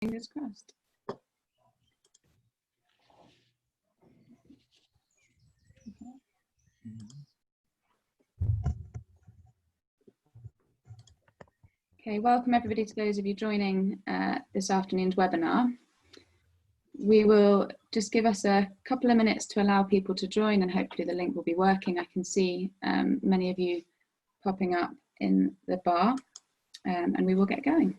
Fingers crossed. Okay, welcome everybody to those of you joining this afternoon's webinar. We will just give us a couple of minutes to allow people to join, and hopefully the link will be working. I can see many of you popping up in the bar, and we will get going.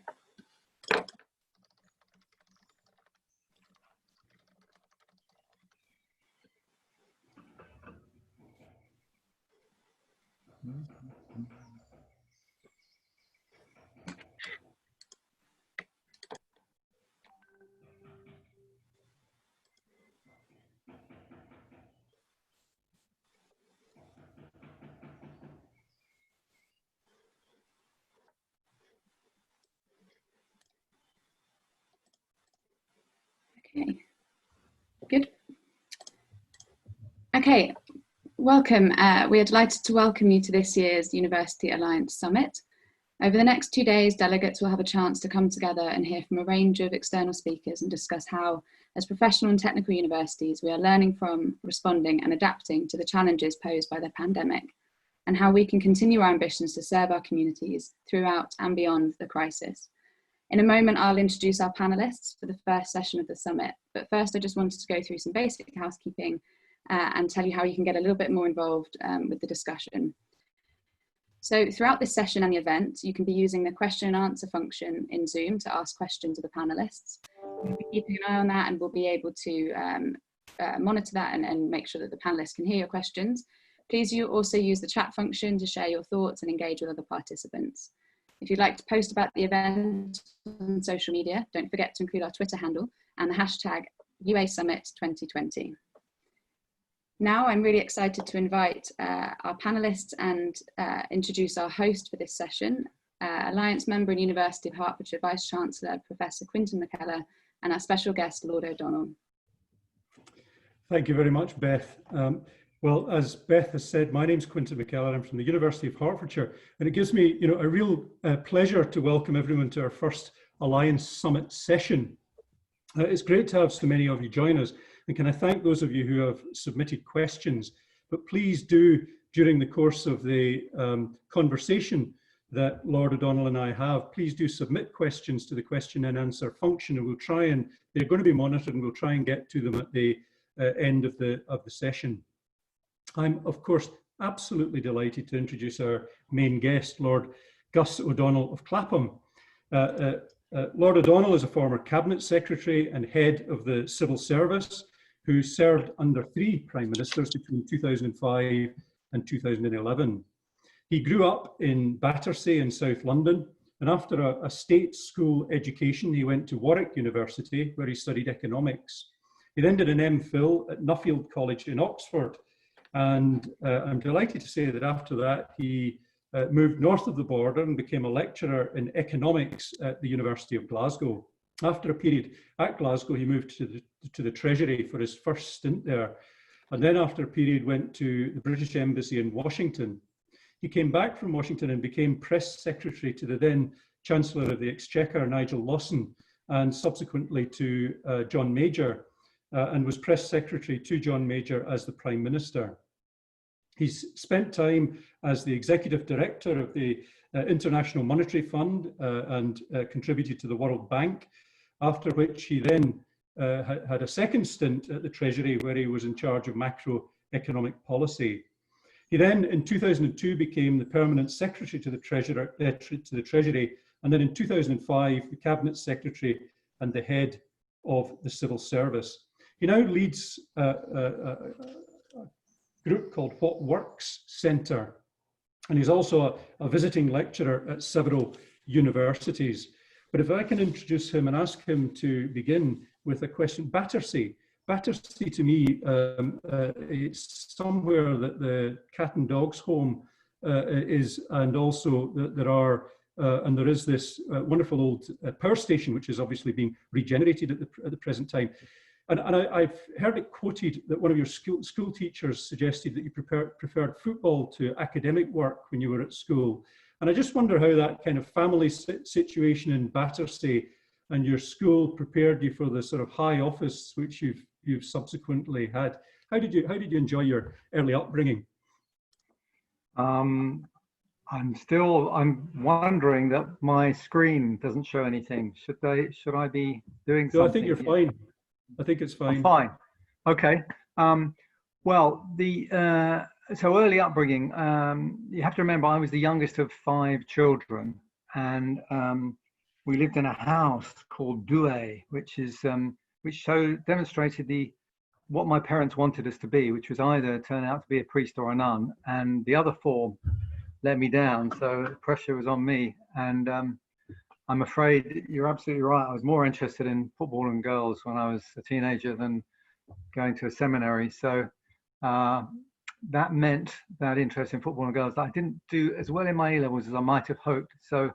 Okay, good. Okay, welcome. We are delighted to welcome you to this year's University Alliance Summit. Over the next 2 days, delegates will have a chance to come together and hear from a range of external speakers and discuss how, as professional and technical universities, we are learning from, responding and adapting to the challenges posed by the pandemic, and how we can continue our ambitions to serve our communities throughout and beyond the crisis. In a moment, I'll introduce our panelists for the first session of the summit, but first I just wanted to go through some basic housekeeping and tell you how you can get a little bit more involved with the discussion. So throughout this session and the event, you can be using the question and answer function in Zoom to ask questions of the panelists. We'll be keeping an eye on that, and we'll be able to monitor that and make sure that the panelists can hear your questions. Please also use the chat function to share your thoughts and engage with other participants. If you'd like to post about the event on social media, don't forget to include our Twitter handle and the hashtag UA Summit 2020. Now I'm really excited to invite our panelists and introduce our host for this session, Alliance member and University of Hertfordshire Vice Chancellor, Professor Quintin McKellar, and our special guest, Lord O'Donnell. Thank you very much, Beth. Well, as Beth has said, my name's Quintin McKellar. I'm from the University of Hertfordshire, and it gives me, a real pleasure to welcome everyone to our first Alliance Summit session. It's great to have so many of you join us, and can I thank those of you who have submitted questions. But please do, during the course of the conversation that Lord O'Donnell and I have, please do submit questions to the question and answer function, and we'll try and, they're going to be monitored, and we'll try and get to them at the end of the session. I'm, of course, absolutely delighted to introduce our main guest, Lord Gus O'Donnell of Clapham. Lord O'Donnell is a former Cabinet Secretary and Head of the Civil Service, who served under 3 Prime Ministers between 2005 and 2011. He grew up in Battersea in South London, and after a state school education, he went to Warwick University, where he studied economics. He then did an MPhil at Nuffield College in Oxford. And I'm delighted to say that after that, he moved north of the border and became a lecturer in economics at the University of Glasgow. After a period at Glasgow, he moved to the Treasury for his first stint there. And then after a period, went to the British Embassy in Washington. He came back from Washington and became press secretary to the then Chancellor of the Exchequer, Nigel Lawson, and subsequently to John Major. And was press secretary to John Major as the Prime Minister. He's spent time as the executive director of the International Monetary Fund and contributed to the World Bank, after which he then had a second stint at the Treasury, where he was in charge of macroeconomic policy. He then, in 2002, became the permanent secretary to the Treasury, and then in 2005, the Cabinet Secretary and the head of the Civil Service. He now leads a group called What Works Centre, and he's also a visiting lecturer at several universities. But if I can introduce him and ask him to begin with a question. Battersea to me, it's somewhere that the cat and dogs home is, and also that there is this wonderful old power station, which is obviously being regenerated at the present time. And I've heard it quoted that one of your school teachers suggested that you preferred football to academic work when you were at school. And I just wonder how that kind of family situation in Battersea and your school prepared you for the sort of high office which you've subsequently had. How did you enjoy your early upbringing? I'm wondering that my screen doesn't show anything. Should I be doing something? No, I think you're fine. I think it's fine. I'm fine. Okay. Well, so early upbringing, you have to remember I was the youngest of 5 children, and we lived in a house called Douai, which demonstrated what my parents wanted us to be, which was either turn out to be a priest or a nun, and the other 4 let me down, so the pressure was on me. And I'm afraid you're absolutely right. I was more interested in football and girls when I was a teenager than going to a seminary. So that meant that interest in football and girls, that I didn't do as well in my A-levels as I might have hoped. So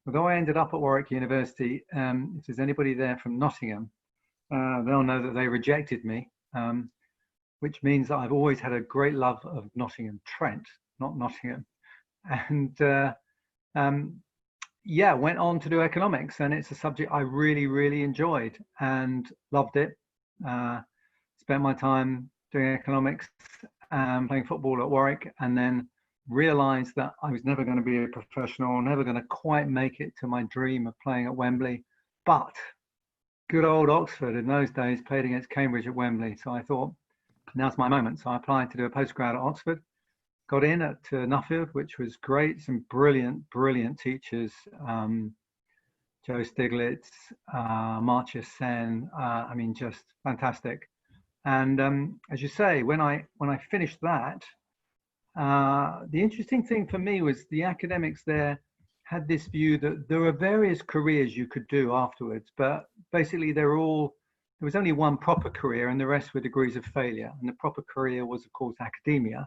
although I ended up at Warwick University, if there's anybody there from Nottingham, they'll know that they rejected me, which means that I've always had a great love of Nottingham Trent, not Nottingham. And yeah, went on to do economics, and it's a subject I really, really enjoyed and loved it. Spent my time doing economics and playing football at Warwick, and then realized that I was never going to be a professional, never going to quite make it to my dream of playing at Wembley. But good old Oxford in those days played against Cambridge at Wembley. So I thought, now's my moment. So I applied to do a postgrad at Oxford. Got in at Nuffield, which was great. Some brilliant, brilliant teachers. Joe Stiglitz, Marcia Sen. I mean, just fantastic. And as you say, when I finished that, the interesting thing for me was the academics there had this view that there were various careers you could do afterwards, but basically there was only one proper career and the rest were degrees of failure. And the proper career was, of course, academia.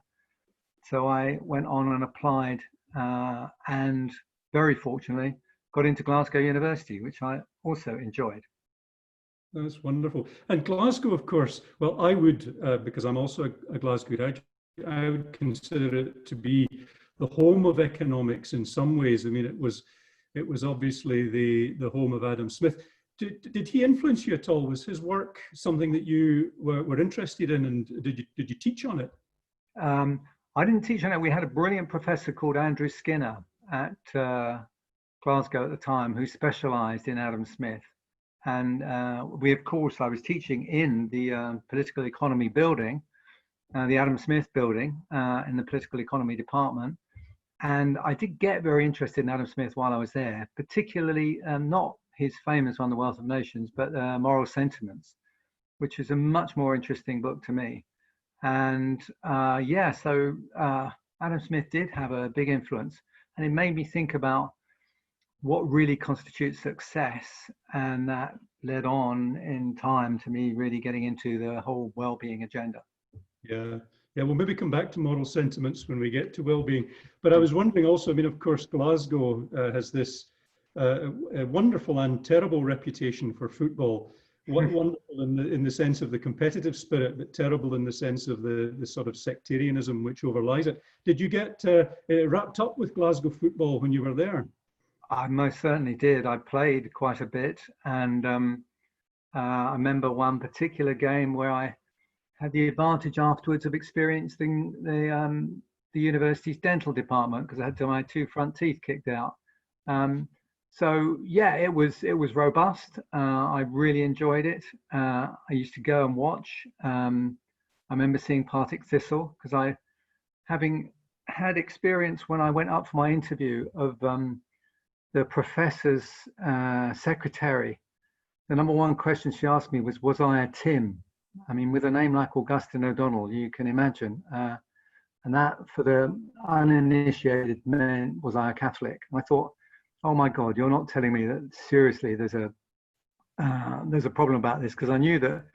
So I went on and applied, and very fortunately got into Glasgow University, which I also enjoyed. That's wonderful. And Glasgow, of course, well, I would, because I'm also a Glasgow graduate, I would consider it to be the home of economics in some ways. I mean, it was obviously the home of Adam Smith. Did he influence you at all? Was his work something that you were interested in, and did you teach on it? I didn't teach on it. We had a brilliant professor called Andrew Skinner at Glasgow at the time, who specialised in Adam Smith. And I was teaching in the political economy building, the Adam Smith building, in the political economy department. And I did get very interested in Adam Smith while I was there, particularly not his famous one, The Wealth of Nations, but Moral Sentiments, which is a much more interesting book to me. And so Adam Smith did have a big influence, and it made me think about what really constitutes success, and that led on in time to me really getting into the whole well-being agenda. Yeah, we'll maybe come back to moral sentiments when we get to well-being. But I was wondering also, I mean, of course, Glasgow has this a wonderful and terrible reputation for football. Wonderful in the sense of the competitive spirit, but terrible in the sense of the sort of sectarianism which overlies it. Did you get wrapped up with Glasgow football when you were there? I most certainly did. I played quite a bit, and I remember one particular game where I had the advantage afterwards of experiencing the university's dental department, because I had my 2 front teeth kicked out. So yeah, it was robust. I really enjoyed it. I used to go and watch. I remember seeing Partick Thistle, because having had experience when I went up for my interview of the professor's secretary, the number one question she asked me was I a Tim? I mean, with a name like Augustine O'Donnell, you can imagine. And that, for the uninitiated, meant, was I a Catholic? And I thought, oh my God, you're not telling me that seriously there's a problem about this, because I knew that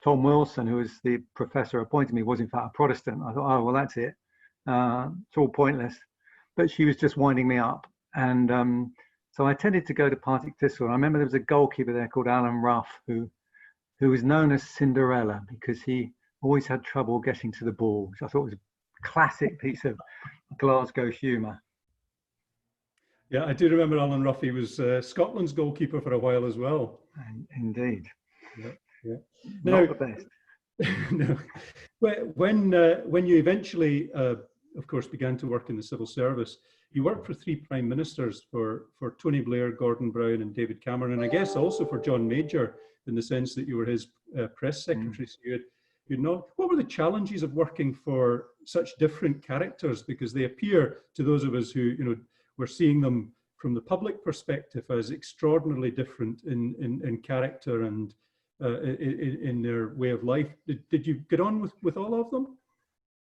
Tom Wilson, who was the professor appointed me, was in fact a Protestant. I thought, oh, well, that's it. It's all pointless. But she was just winding me up. And so I tended to go to Partick Thistle. I remember there was a goalkeeper there called Alan Ruff, who was known as Cinderella because he always had trouble getting to the ball, which I thought was a classic piece of Glasgow humour. Yeah, I do remember Alan Ruffy was Scotland's goalkeeper for a while as well. Indeed. Yeah, yeah. Not Now, the best. no, when you eventually, of course, began to work in the civil service, you worked for three prime ministers, for Tony Blair, Gordon Brown, and David Cameron, and I guess also for John Major, in the sense that you were his press secretary. So you know, what were the challenges of working for such different characters? Because they appear to those of us who were seeing them from the public perspective as extraordinarily different in character and in their way of life. Did you get on with all of them?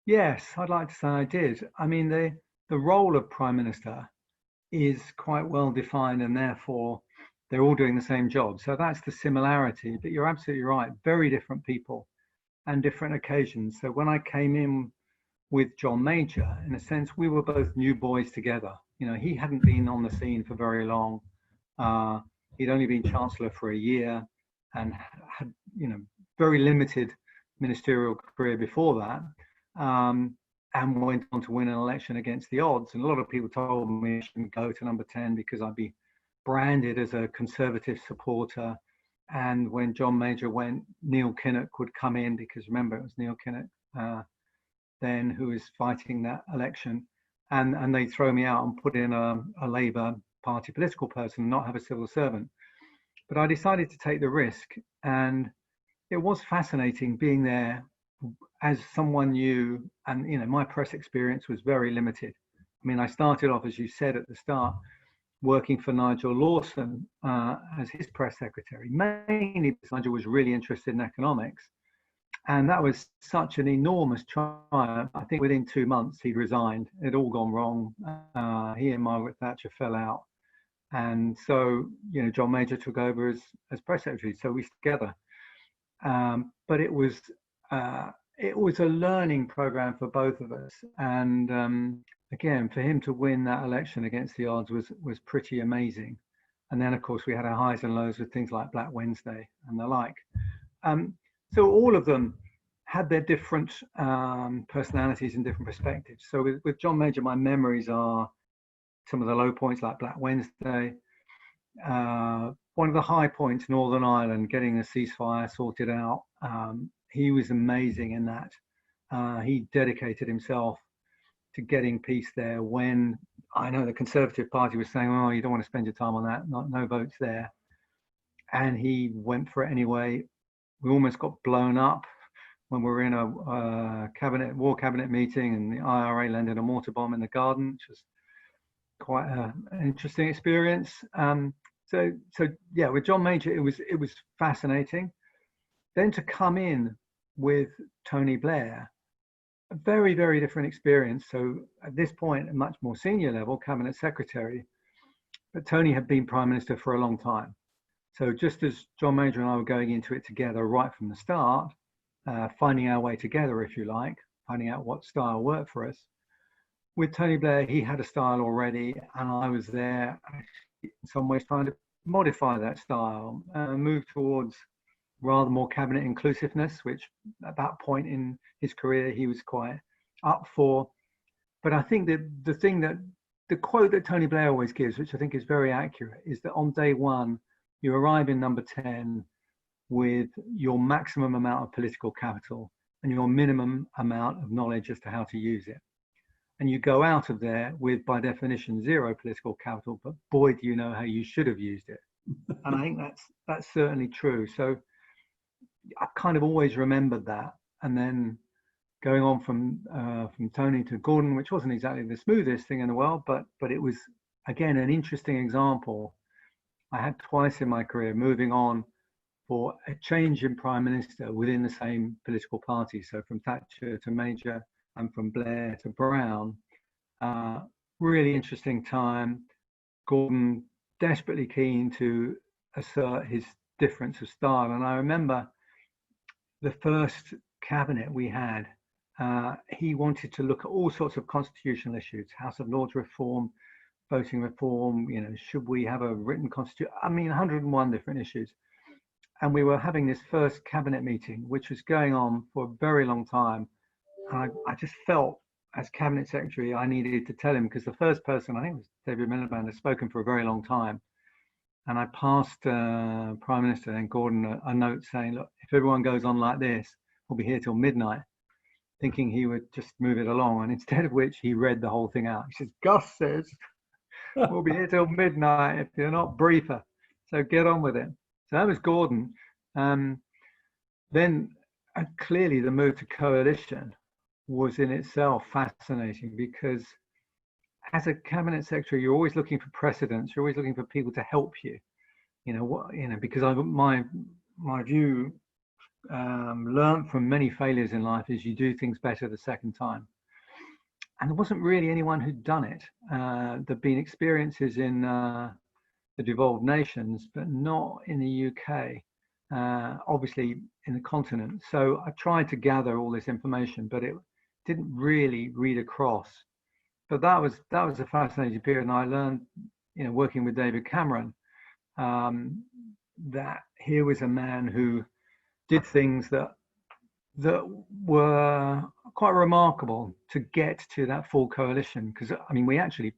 Yes, I'd like to say I did. I mean, the role of Prime Minister is quite well defined, and therefore they're all doing the same job. So that's the similarity. But you're absolutely right. Very different people and different occasions. So when I came in with John Major, in a sense, we were both new boys together. You know, he hadn't been on the scene for very long. He'd only been Chancellor for a year and had, very limited ministerial career before that, and went on to win an election against the odds. And a lot of people told me I shouldn't go to number 10 because I'd be branded as a Conservative supporter. And when John Major went, Neil Kinnock would come in, because remember, it was Neil Kinnock then who was fighting that election. And they'd throw me out and put in a Labour Party political person and not have a civil servant. But I decided to take the risk, and it was fascinating being there as someone new. And my press experience was very limited. I mean, I started off, as you said at the start, working for Nigel Lawson as his press secretary, mainly because Nigel was really interested in economics. And that was such an enormous triumph. I think within 2 months he'd resigned. It had all gone wrong. He and Margaret Thatcher fell out. And so, John Major took over as press secretary. So we together. But it was a learning program for both of us. And again, for him to win that election against the odds was pretty amazing. And then, of course, we had our highs and lows with things like Black Wednesday and the like. So all of them had their different personalities and different perspectives. So with John Major, my memories are some of the low points like Black Wednesday. One of the high points, Northern Ireland, getting a ceasefire sorted out. He was amazing in that. He dedicated himself to getting peace there when I know the Conservative Party was saying, oh, you don't want to spend your time on that, no votes there. And he went for it anyway. We almost got blown up when we were in a war cabinet meeting, and the IRA landed a mortar bomb in the garden, which was quite an interesting experience. So yeah, with John Major, it was fascinating. Then to come in with Tony Blair, a very, very different experience. So at this point, a much more senior level, cabinet secretary, but Tony had been prime minister for a long time. So just as John Major and I were going into it together right from the start, finding our way together, if you like, finding out what style worked for us. With Tony Blair, he had a style already, and I was there in some ways trying to modify that style, move towards rather more cabinet inclusiveness, which at that point in his career he was quite up for. But I think that the quote that Tony Blair always gives, which I think is very accurate, is that on day one, you arrive in number 10 with your maximum amount of political capital and your minimum amount of knowledge as to how to use it. And you go out of there with, by definition, zero political capital, but boy, do you know how you should have used it. And I think that's certainly true. So I kind of always remembered that. And then going on from Tony to Gordon, which wasn't exactly the smoothest thing in the world, but it was, again, an interesting example. I had twice in my career moving on for a change in prime minister within the same political party. So from Thatcher to Major and from Blair to Brown. Really interesting time. Gordon desperately keen to assert his difference of style. And I remember the first cabinet we had, he wanted to look at all sorts of constitutional issues, House of Lords reform, voting reform, should we have a written constitution? I mean, 101 different issues. And we were having this first cabinet meeting, which was going on for a very long time. And I just felt as cabinet secretary, I needed to tell him, because the first person, I think it was David Miliband, had spoken for a very long time. And I passed Prime Minister then Gordon a note saying, look, if everyone goes on like this, we'll be here till midnight, thinking he would just move it along. And instead of which, he read the whole thing out. He says, Gus says, we'll be here till midnight if you're not briefer. So get on with it. So that was Gordon. Then clearly the move to coalition was in itself fascinating, because as a cabinet secretary, you're always looking for precedents. You're always looking for people to help you. Because my view, learned from many failures in life, is you do things better the second time. And there wasn't really anyone who'd done it. There'd been experiences in the devolved nations, but not in the UK, obviously in the continent. So I tried to gather all this information, but it didn't really read across. But that was a fascinating period, and I learned, working with David Cameron, that here was a man who did things that were quite remarkable to get to that full coalition. Because we actually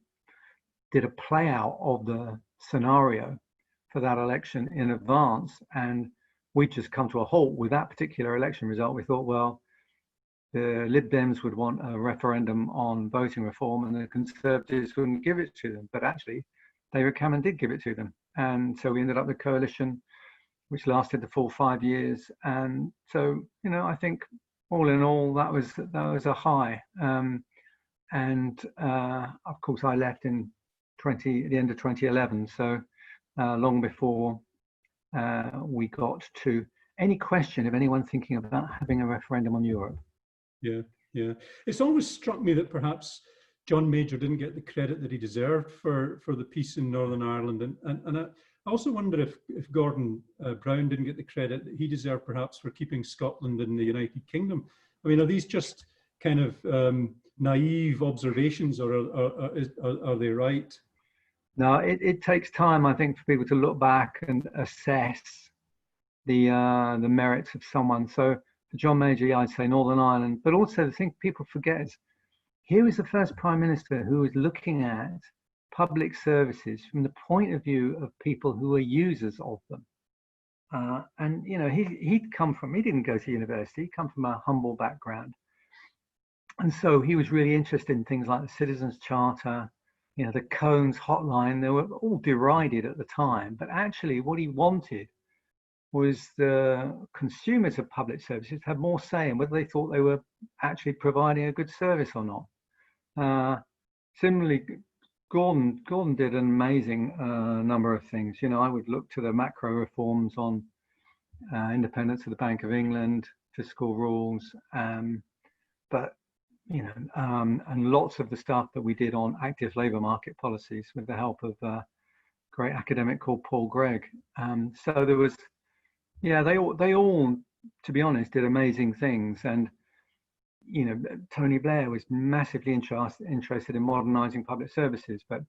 did a play out of the scenario for that election in advance, and we'd just come to a halt with that particular election result. We thought, well, the Lib Dems would want a referendum on voting reform and the Conservatives wouldn't give it to them. But actually, David Cameron did give it to them. And so we ended up with a coalition which lasted the full 5 years. And so, I think all in all, that was a high. And of course, I left in the end of 2011. So long before we got to any question of anyone thinking about having a referendum on Europe. Yeah. It's always struck me that perhaps John Major didn't get the credit that he deserved for the peace in Northern Ireland. And I also wonder if Gordon Brown didn't get the credit that he deserved perhaps for keeping Scotland in the United Kingdom. Are these just kind of naive observations, or are they right? No, it takes time, I think, for people to look back and assess the merits of someone. So for John Major, I'd say Northern Ireland, but also the thing people forget is here was the first Prime Minister who was looking at public services from the point of view of people who were users of them. And he didn't go to university, he'd come from a humble background. And so he was really interested in things like the Citizens Charter, the Cones hotline. They were all derided at the time, but actually what he wanted was the consumers of public services to have more say in whether they thought they were actually providing a good service or not. Similarly, Gordon did an amazing number of things. I would look to the macro reforms on independence of the Bank of England, fiscal rules, but and lots of the stuff that we did on active labour market policies with the help of a great academic called Paul Gregg. So there was, they all, to be honest, did amazing things. And Tony Blair was massively interested in modernising public services, but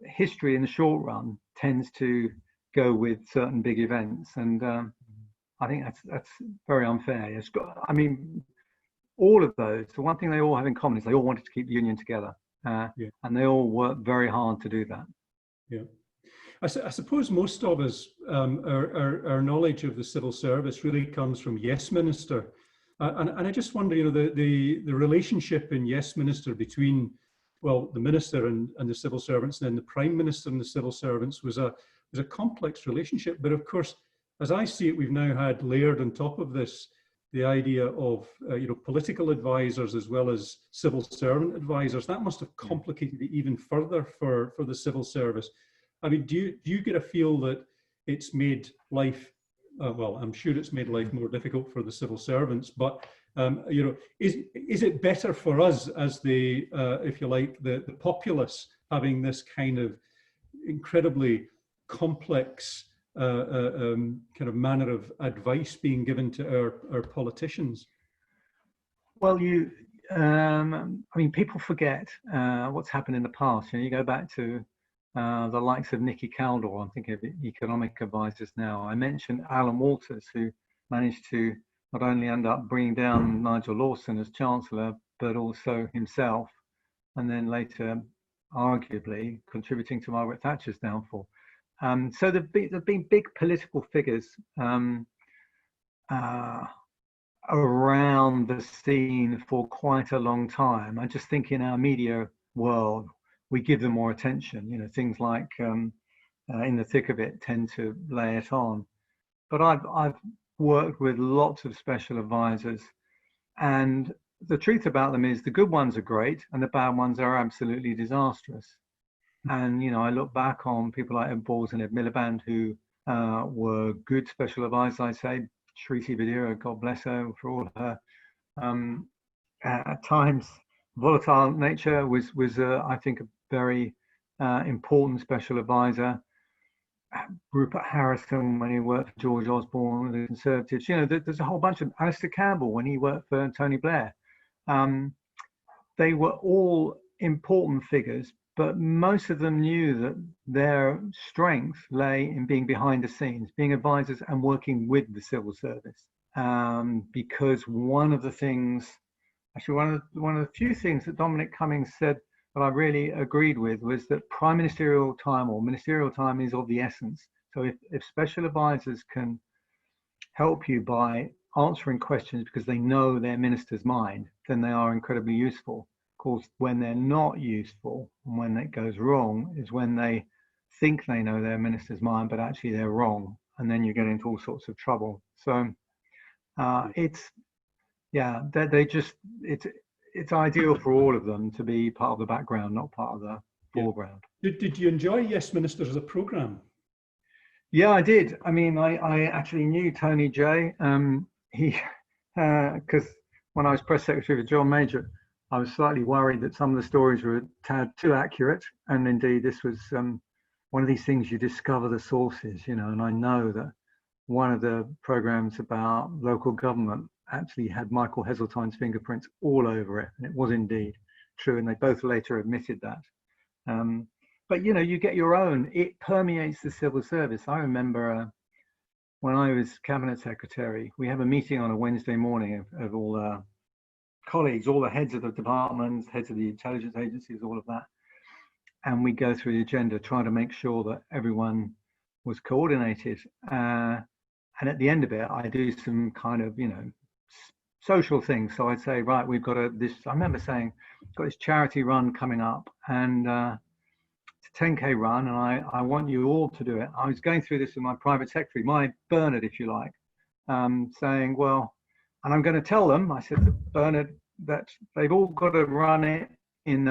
history in the short run tends to go with certain big events, and I think that's very unfair. All of those, the one thing they all have in common is they all wanted to keep the union together, and they all worked very hard to do that. Yeah, I suppose most of us, our knowledge of the civil service really comes from Yes Minister, and I just wonder, the relationship in Yes Minister between, well, the minister and the civil servants, and then the Prime Minister and the civil servants was a complex relationship. But of course, as I see it, we've now had layered on top of this the idea of political advisors as well as civil servant advisors. That must have complicated it even further for the civil service. Do you get a feel that it's made life, well, I'm sure it's made life more difficult for the civil servants, but is it better for us as the, if you like, the populace, having this kind of incredibly complex kind of manner of advice being given to our politicians? Well, people forget what's happened in the past. You go back to the likes of Nicky Caldor. I'm thinking of economic advisors now. I mentioned Alan Walters, who managed to not only end up bringing down Nigel Lawson as Chancellor, but also himself, and then later, arguably, contributing to Margaret Thatcher's downfall. So there've been big political figures around the scene for quite a long time. I just think in our media world, we give them more attention. You know, things like In the Thick of It tend to lay it on. But I've worked with lots of special advisors, and the truth about them is the good ones are great and the bad ones are absolutely disastrous. And, you know, I look back on people like Ed Balls and Ed Miliband, who were good special advisors, I say. Shriti Vidira, God bless her for all her at times volatile nature, was I think a very important special advisor. Rupert Harrison, when he worked for George Osborne, the Conservatives. You know, there's a whole bunch of Alistair Campbell when he worked for Tony Blair. They were all important figures, but most of them knew that their strength lay in being behind the scenes, being advisors and working with the civil service. Because one of the things, actually one of the few things that Dominic Cummings said that I really agreed with was that prime ministerial time or ministerial time is of the essence. So if special advisors can help you by answering questions because they know their minister's mind, then they are incredibly useful. Of course, when they're not useful and when it goes wrong is when they think they know their minister's mind, but actually they're wrong. And then you get into all sorts of trouble. So it's ideal for all of them to be part of the background, not part of the foreground. Did you enjoy Yes Minister as a programme? Yeah, I did. I mean, I actually knew Tony J. Because when I was press secretary for John Major, I was slightly worried that some of the stories were a tad too accurate. And indeed, this was one of these things you discover the sources, you know, and I know that one of the programs about local government actually had Michael Heseltine's fingerprints all over it. And it was indeed true. And they both later admitted that. But, you know, you get your own, it permeates the civil service. I remember when I was cabinet secretary, we have a meeting on a Wednesday morning of all the colleagues, all the heads of the departments, heads of the intelligence agencies, all of that. And we go through the agenda, trying to make sure that everyone was coordinated. And at the end of it, I do some kind of, you know, social things. So I'd say, right, we've got this, I remember saying, got this charity run coming up, and it's a 10K run, and I want you all to do it. I was going through this with my private secretary, my Bernard, if you like, saying, well, and I'm going to tell them, I said to Bernard, that they've all got to run it in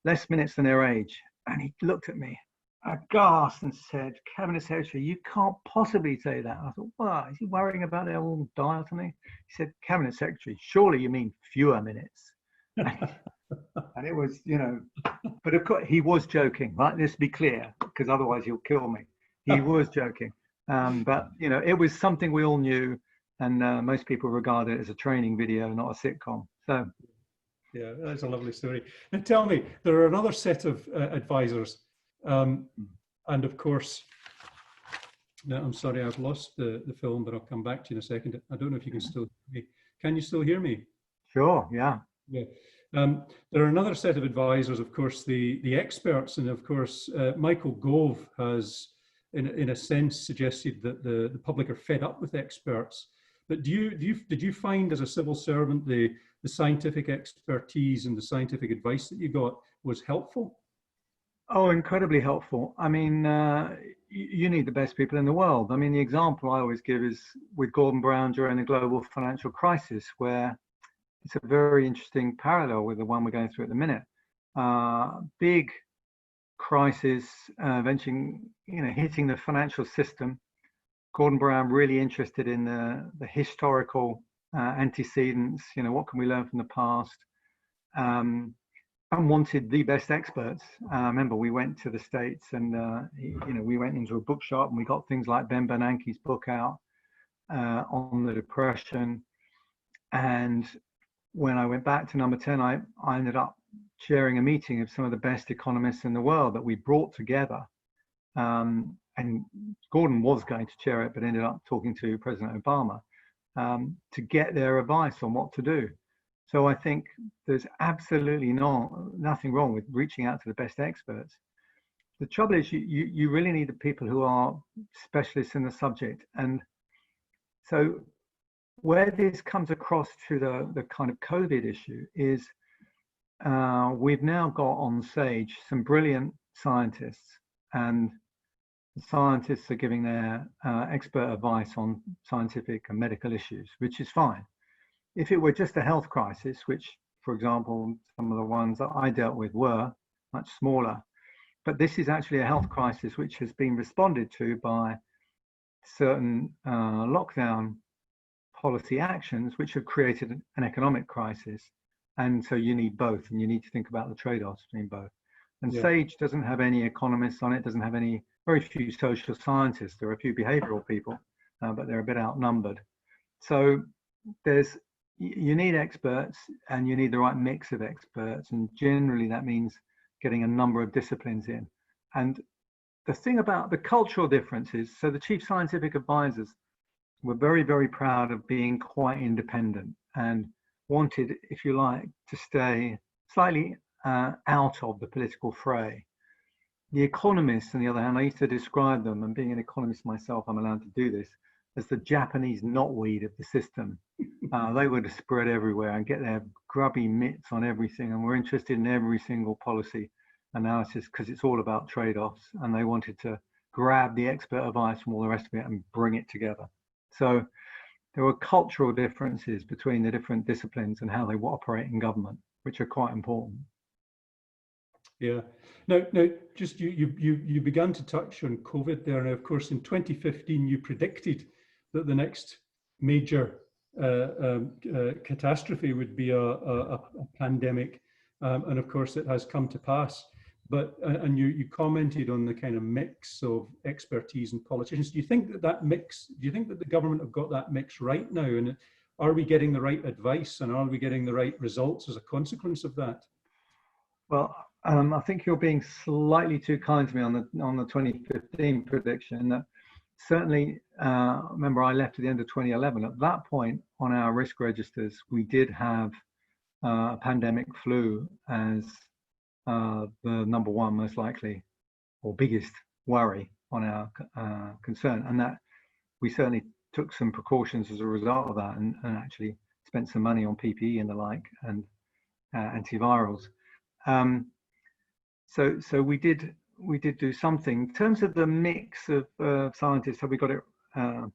less minutes than their age. And he looked at me aghast and said, Cabinet Secretary, you can't possibly say that. I thought, well, is he worrying about they'll all die or something? He said, Cabinet Secretary, surely you mean fewer minutes. And it was, you know, but of course he was joking, right? Let's be clear, because otherwise he'll kill me. He was joking. But, you know, it was something we all knew. And most people regard it as a training video, not a sitcom. So, yeah, that's a lovely story. And tell me, there are another set of advisors, and of course, I'm sorry, I've lost the film, but I'll come back to you in a second. I don't know if you can still hear me. Can you still hear me? Sure, yeah. Yeah. There are another set of advisors, of course, the experts, and of course, Michael Gove has, in a sense, suggested that the public are fed up with experts. But did you find as a civil servant the scientific expertise and the scientific advice that you got was helpful? Oh, incredibly helpful. I mean, you need the best people in the world. I mean, the example I always give is with Gordon Brown during the global financial crisis, where it's a very interesting parallel with the one we're going through at the minute. Big crisis, eventually, you know, hitting the financial system. Gordon Brown really interested in the historical antecedents, you know, what can we learn from the past, and wanted the best experts. Remember, we went to the States and, you know, we went into a bookshop and we got things like Ben Bernanke's book out on the Depression. And when I went back to number 10, I ended up chairing a meeting of some of the best economists in the world that we brought together. And Gordon was going to chair it, but ended up talking to President Obama to get their advice on what to do. So I think there's absolutely nothing wrong with reaching out to the best experts. The trouble is you really need the people who are specialists in the subject. And so where this comes across to the kind of COVID issue is we've now got on stage some brilliant scientists, and the scientists are giving their expert advice on scientific and medical issues, which is fine. If it were just a health crisis, which, for example, some of the ones that I dealt with were much smaller, but this is actually a health crisis which has been responded to by certain lockdown policy actions which have created an economic crisis. And so you need both, and you need to think about the trade-offs between both. And Yeah. SAGE doesn't have any economists on it, doesn't have very few social scientists. There are a few behavioral people, but they're a bit outnumbered. So you need experts, and you need the right mix of experts. And generally that means getting a number of disciplines in. And the thing about the cultural differences, so the chief scientific advisors were very, very proud of being quite independent and wanted, if you like, to stay slightly out of the political fray. The economists, on the other hand, I used to describe them, and being an economist myself, I'm allowed to do this, as the Japanese knotweed of the system. They would spread everywhere and get their grubby mitts on everything, and were interested in every single policy analysis because it's all about trade-offs, and they wanted to grab the expert advice from all the rest of it and bring it together. So there were cultural differences between the different disciplines and how they operate in government, which are quite important. Yeah. Now, just you began to touch on COVID there. Now, of course, in 2015, you predicted that the next major catastrophe would be a pandemic, and of course, it has come to pass. But and you commented on the kind of mix of expertise and politicians. Do you think that mix? Do you think that the government have got that mix right now? And are we getting the right advice? And are we getting the right results as a consequence of that? Well, I think you're being slightly too kind to me on the 2015 prediction. That certainly, remember, I left at the end of 2011. At that point, on our risk registers, we did have pandemic flu as the number one most likely or biggest worry on our concern, and that we certainly took some precautions as a result of that, and actually spent some money on PPE and the like, and antivirals. So we did do something. In terms of the mix of scientists, have we got it, and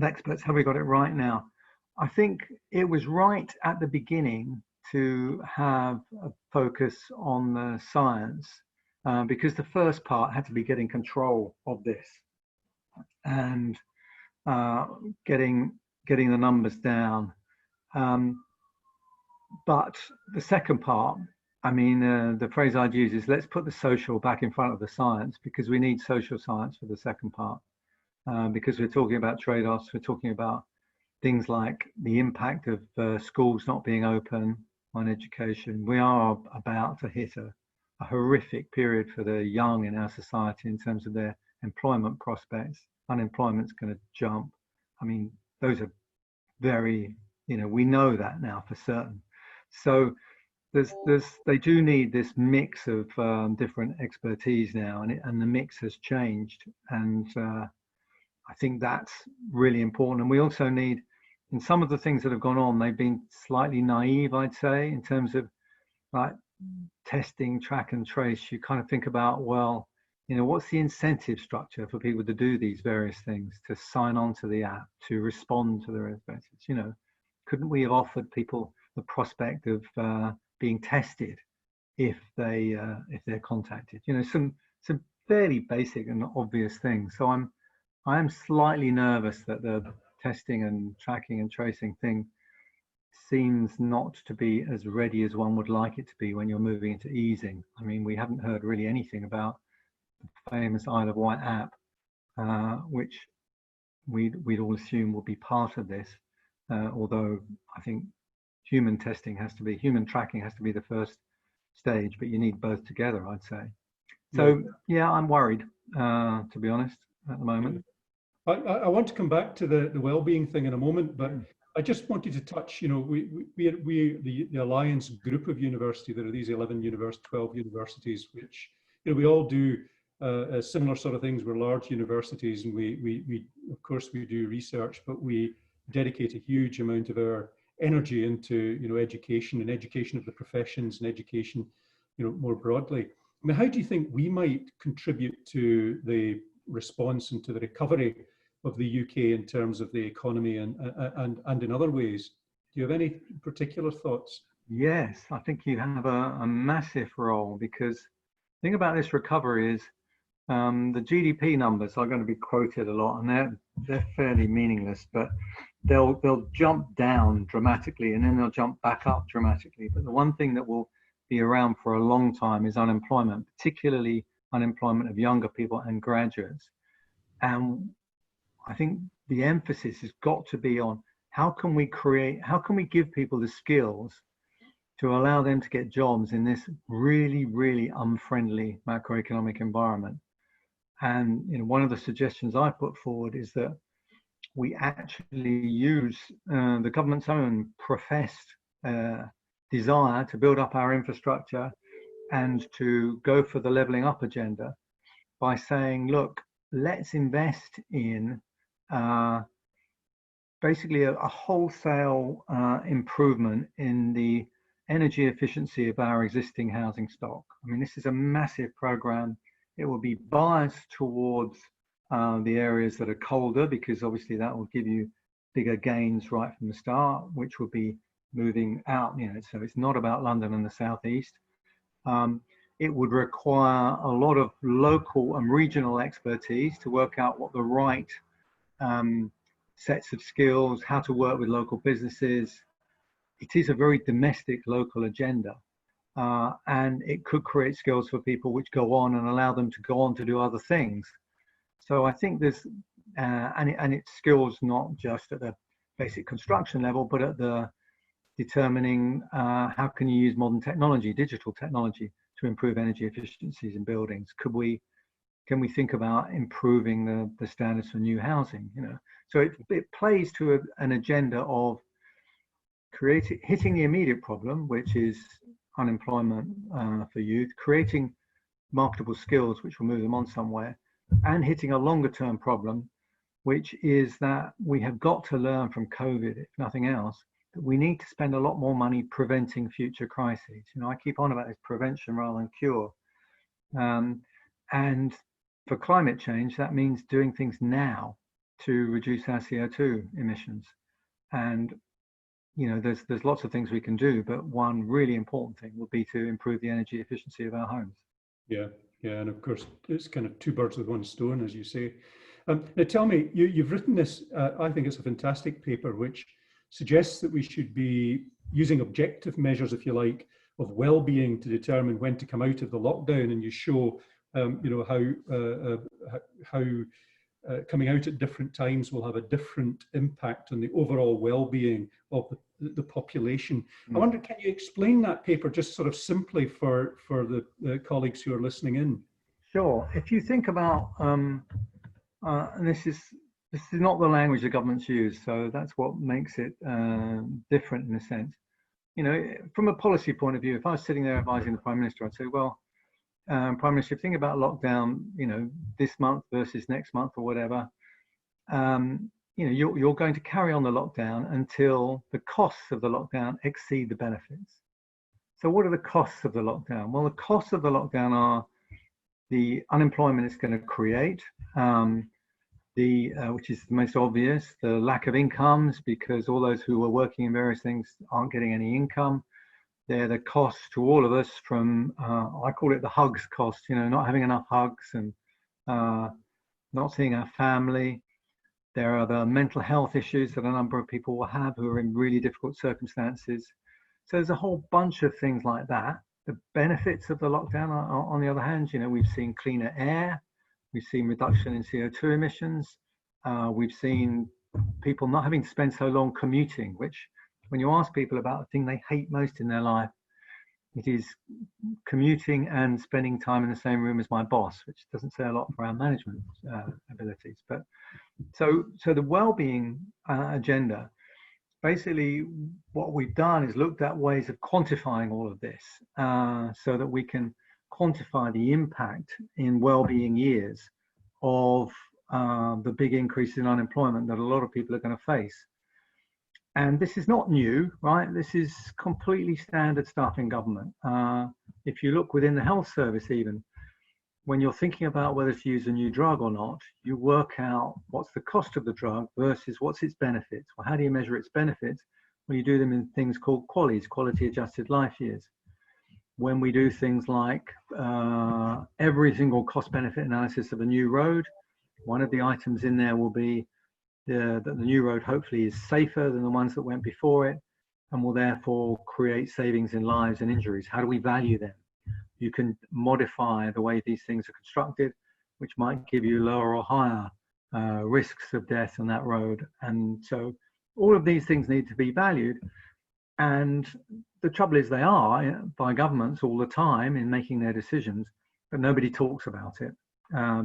experts, have we got it right now? I think it was right at the beginning to have a focus on the science, because the first part had to be getting control of this and getting the numbers down. But the second part, I mean, the phrase I'd use is let's put the social back in front of the science, because we need social science for the second part, because we're talking about trade-offs, we're talking about things like the impact of schools not being open on education. We are about to hit a horrific period for the young in our society in terms of their employment prospects. Unemployment's going to jump. I mean, those are very, we know that now for certain. So they do need this mix of different expertise now, and the mix has changed, and I think that's really important. And we also need, in some of the things that have gone on, they've been slightly naive, I'd say, in terms of like testing, track and trace. You kind of think about, well, what's the incentive structure for people to do these various things, to sign on to the app, to respond to the responses? Couldn't we have offered people the prospect of being tested if they're contacted? Some fairly basic and obvious things. So I am slightly nervous that the testing and tracking and tracing thing seems not to be as ready as one would like it to be when you're moving into easing. I mean, we haven't heard really anything about the famous Isle of Wight app, which we'd all assume will be part of this, although I think human tracking has to be the first stage, but you need both together, I'd say. So yeah, I'm worried, to be honest, at the moment. I want to come back to the well-being thing in a moment, but I just wanted to touch, the Alliance group of university, there are these 12 universities, which, we all do similar sort of things. We're large universities, and we of course, we do research, but we dedicate a huge amount of our energy into, education and education of the professions and education, more broadly. I mean, how do you think we might contribute to the response and to the recovery of the UK in terms of the economy and in other ways? Do you have any particular thoughts? Yes, I think you have a massive role, because the thing about this recovery is the GDP numbers are going to be quoted a lot, and they're fairly meaningless, but they'll jump down dramatically and then they'll jump back up dramatically. But the one thing that will be around for a long time is unemployment, particularly unemployment of younger people and graduates. And I think the emphasis has got to be on how can we give people the skills to allow them to get jobs in this really, really unfriendly macroeconomic environment. And one of the suggestions I put forward is that we actually use the government's own professed desire to build up our infrastructure and to go for the levelling up agenda by saying, look, let's invest in basically a wholesale improvement in the energy efficiency of our existing housing stock. I mean, this is a massive program. It will be biased towards the areas that are colder, because obviously that will give you bigger gains right from the start, which will be moving out, so it's not about London and the southeast. It would require a lot of local and regional expertise to work out what the right sets of skills, how to work with local businesses. It is a very domestic local agenda. And it could create skills for people which go on and allow them to go on to do other things. So I think there's, and it's skills not just at the basic construction level, but at the determining how can you use modern technology, digital technology, to improve energy efficiencies in buildings. Can we think about improving the standards for new housing? So it plays to an agenda of hitting the immediate problem, which is unemployment for youth, creating marketable skills which will move them on somewhere, and hitting a longer term problem, which is that we have got to learn from COVID, if nothing else, that we need to spend a lot more money preventing future crises. I keep on about this prevention rather than cure. And for climate change, that means doing things now to reduce our CO2 emissions. And there's lots of things we can do, but one really important thing would be to improve the energy efficiency of our homes. Yeah, and of course, it's kind of two birds with one stone, as you say. Now tell me, you've written this, I think it's a fantastic paper, which suggests that we should be using objective measures, if you like, of well-being to determine when to come out of the lockdown, and you show, how coming out at different times will have a different impact on the overall well-being of the population. I wonder, can you explain that paper just sort of simply for the colleagues who are listening in? Sure. If you think about, and this is not the language the government's use, so that's what makes it different in a sense. From a policy point of view, if I was sitting there advising the Prime Minister, I'd say, well, Prime Minister, think about lockdown, this month versus next month or whatever. You're going to carry on the lockdown until the costs of the lockdown exceed the benefits. So what are the costs of the lockdown? Well, the costs of the lockdown are the unemployment it's going to create, which is the most obvious, the lack of incomes, because all those who were working in various things aren't getting any income. They're the costs to all of us from, I call it the hugs cost, not having enough hugs and not seeing our family. There are the mental health issues that a number of people will have who are in really difficult circumstances. So there's a whole bunch of things like that. The benefits of the lockdown are, on the other hand, we've seen cleaner air, we've seen reduction in CO2 emissions, we've seen people not having to spend so long commuting, which when you ask people about the thing they hate most in their life, it is commuting and spending time in the same room as my boss, which doesn't say a lot for our management abilities. But so the well-being agenda basically what we've done is looked at ways of quantifying all of this, so that we can quantify the impact in well-being years of the big increase in unemployment that a lot of people are going to face. And this is not new, right? This is completely standard stuff in government. If you look within the health service even, when you're thinking about whether to use a new drug or not, you work out what's the cost of the drug versus what's its benefits. Well, how do you measure its benefits? Well, you do them in things called QALYs, quality adjusted life years. When we do things like every single cost benefit analysis of a new road, one of the items in there will be that the new road hopefully is safer than the ones that went before it and will therefore create savings in lives and injuries. How do we value them? You can modify the way these things are constructed, which might give you lower or higher risks of death on that road. And so all of these things need to be valued. And the trouble is they are by governments all the time in making their decisions, but nobody talks about it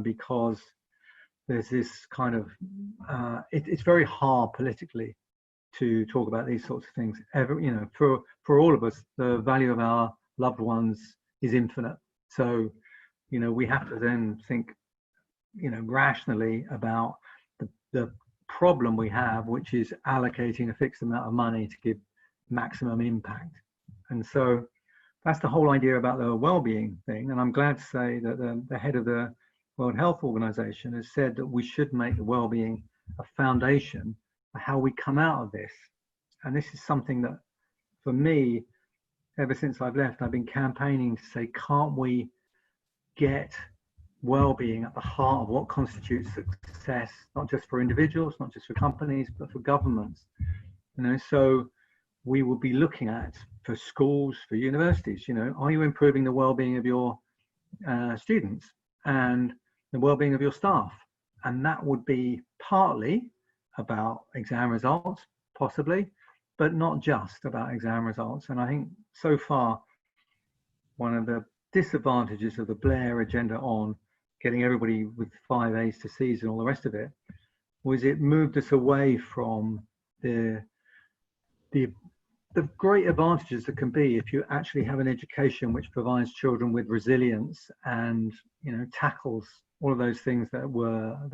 because there's this kind of, it's very hard politically to talk about these sorts of things. For all of us, the value of our loved ones is infinite. So, we have to then think, rationally about the problem we have, which is allocating a fixed amount of money to give maximum impact. And so that's the whole idea about the well-being thing. And I'm glad to say that the head of the World Health Organization has said that we should make the well-being a foundation for how we come out of this. And this is something that, for me, ever since I've left, I've been campaigning to say, can't we get well-being at the heart of what constitutes success, not just for individuals, not just for companies, but for governments. So we will be looking at, for schools, for universities, are you improving the well-being of your students and the well-being of your staff? And that would be partly about exam results, possibly, but not just about exam results. And I think so far, one of the disadvantages of the Blair agenda on getting everybody with 5 A's to C's and all the rest of it was it moved us away from the great advantages that can be if you actually have an education which provides children with resilience and tackles all of those things that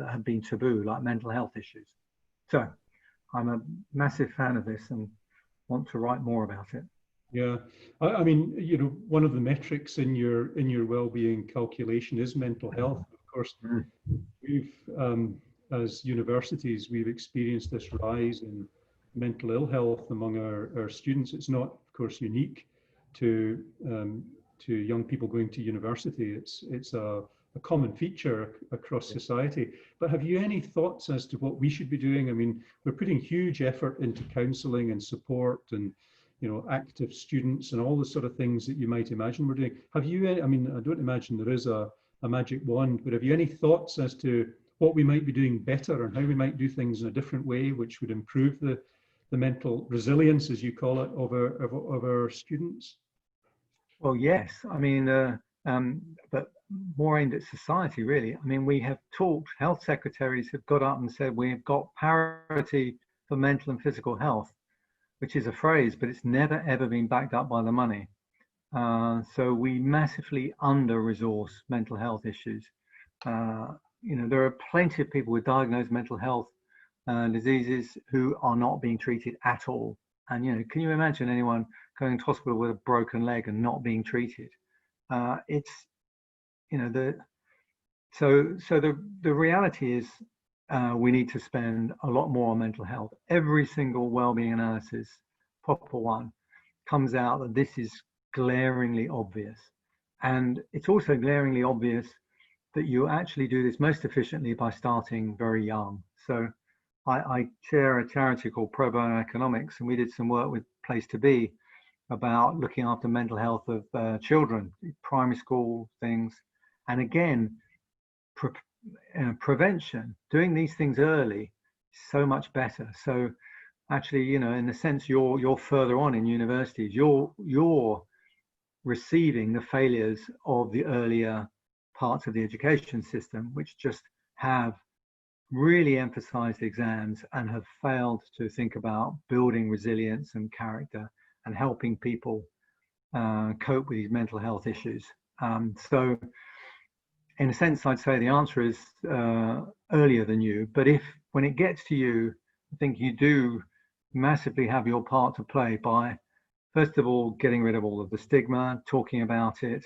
have been taboo, like mental health issues. So I'm a massive fan of this and want to write more about it. Yeah, I mean, one of the metrics in your well-being calculation is mental health. Of course, we've as universities, we've experienced this rise in mental ill health among our students. It's not, of course, unique to young people going to university. It's a common feature across society. But have you any thoughts as to what we should be doing? I mean, we're putting huge effort into counselling and support and active students and all the sort of things that you might imagine we're doing. Have you? I mean, I don't imagine there is a magic wand, but have you any thoughts as to what we might be doing better and how we might do things in a different way, which would improve the mental resilience, as you call it, of our students? Well, yes. I mean, but more aimed at society, really. I mean, we have talked, health secretaries have got up and said we've got parity for mental and physical health, which is a phrase, but it's never, ever been backed up by the money. So we massively under-resource mental health issues. There are plenty of people with diagnosed mental health diseases who are not being treated at all. And, can you imagine anyone going to hospital with a broken leg and not being treated? The reality is we need to spend a lot more on mental health. Every single wellbeing analysis, proper one, comes out that this is glaringly obvious. And it's also glaringly obvious that you actually do this most efficiently by starting very young. So I chair a charity called Pro Bono Economics, and we did some work with Place to Be about looking after mental health of children, primary school things. And again, prevention, doing these things early, is so much better. So actually, in the sense you're further on in universities, you're receiving the failures of the earlier parts of the education system, which just have really emphasized exams and have failed to think about building resilience and character and helping people cope with these mental health issues. So in a sense, I'd say the answer is earlier than you, but when it gets to you, I think you do massively have your part to play by, first of all, getting rid of all of the stigma, talking about it.